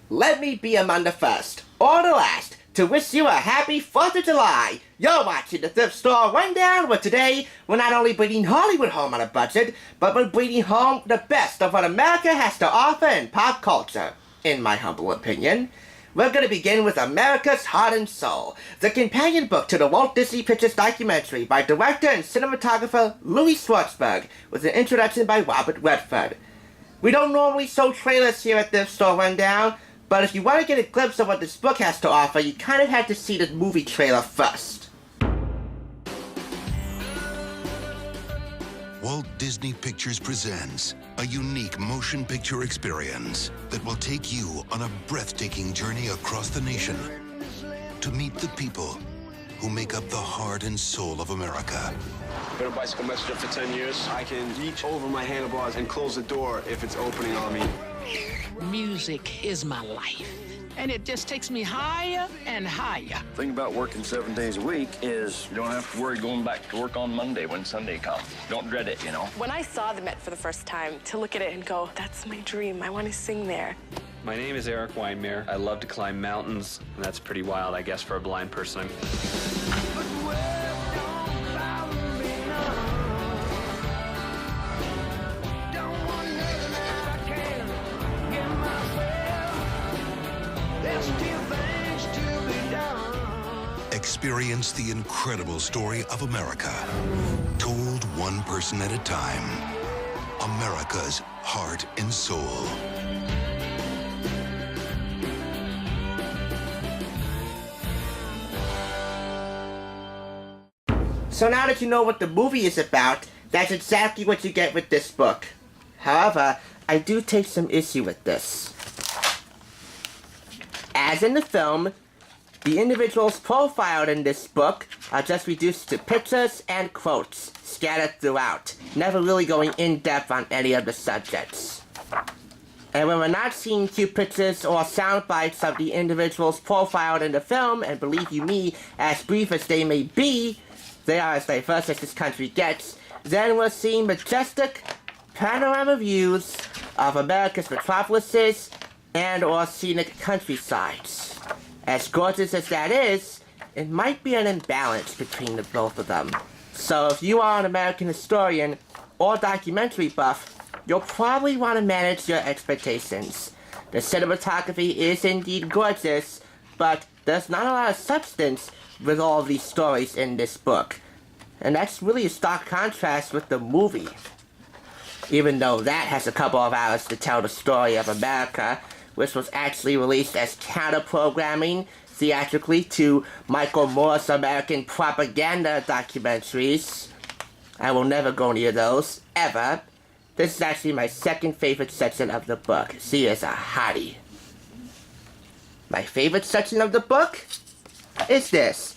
Let me be among the first, or the last, to wish you a happy 4th of July. You're watching the Thrift Store Rundown, where today we're not only bringing Hollywood home on a budget, but we're bringing home the best of what America has to offer in pop culture, in my humble opinion. We're going to begin with America's Heart and Soul, the companion book to the Walt Disney Pictures documentary by director and cinematographer Louis Schwartzberg, with an introduction by Robert Redford. We don't normally show trailers here at Thrift Store Rundown, but if you want to get a glimpse of what this book has to offer, you kind of have to see the movie trailer first. Walt Disney Pictures presents a unique motion picture experience that will take you on a breathtaking journey across the nation to meet the people who make up the heart and soul of America. Been a bicycle messenger for 10 years. I can reach over my handlebars and close the door if it's opening on me. Music is my life, and it just takes me higher and higher. The thing about working 7 days a week is you don't have to worry going back to work on Monday when Sunday comes. Don't dread it, you know? When I saw the Met for the first time, to look at it and go, that's my dream, I want to sing there. My name is Eric Weinmeyer. I love to climb mountains, and that's pretty wild, I guess, for a blind person. Experience the incredible story of America, told one person at a time. America's Heart and Soul. So now that you know what the movie is about, that's exactly what you get with this book. However, I do take some issue with this. As in the film, the individuals profiled in this book are just reduced to pictures and quotes scattered throughout, never really going in-depth on any of the subjects. And when we're not seeing cute pictures or sound bites of the individuals profiled in the film, and believe you me, as brief as they may be, they are as diverse as this country gets, then we're seeing majestic panorama views of America's metropolises and or scenic countrysides. As gorgeous as that is, it might be an imbalance between the both of them. So if you are an American historian or documentary buff, you'll probably want to manage your expectations. The cinematography is indeed gorgeous, but there's not a lot of substance with all of these stories in this book. And that's really a stark contrast with the movie. Even though that has a couple of hours to tell the story of America, which was actually released as counter-programming theatrically to Michael Moore's American propaganda documentaries. I will never go near those, ever. This is actually my second favorite section of the book. She is a hottie. My favorite section of the book is this.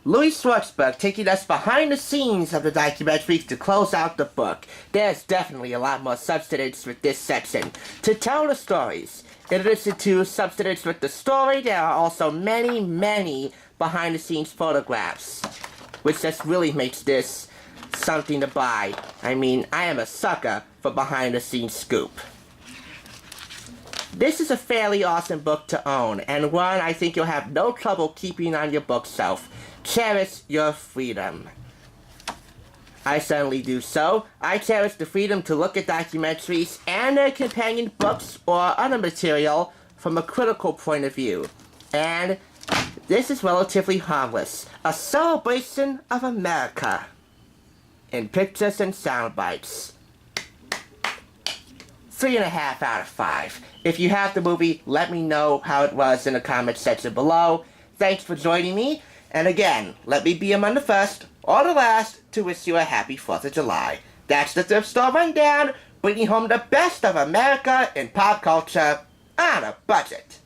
Louis Schwartzberg taking us behind the scenes of the documentary to close out the book. There's definitely a lot more substance with this section to tell the stories. In addition to substance with the story, there are also many, many behind the scenes photographs, which just really makes this something to buy. I mean, I am a sucker for behind the scenes scoop. This is a fairly awesome book to own, and one I think you'll have no trouble keeping on your bookshelf. Cherish your freedom. I certainly do so. I cherish the freedom to look at documentaries and their companion books or other material from a critical point of view. And this is relatively harmless. A celebration of America in pictures and sound bites. 3.5 out of 5. If you have the movie, let me know how it was in the comment section below. Thanks for joining me. And again, let me be among the first or the last to wish you a happy 4th of July. That's the Thrift Store Rundown, bringing home the best of America in pop culture on a budget.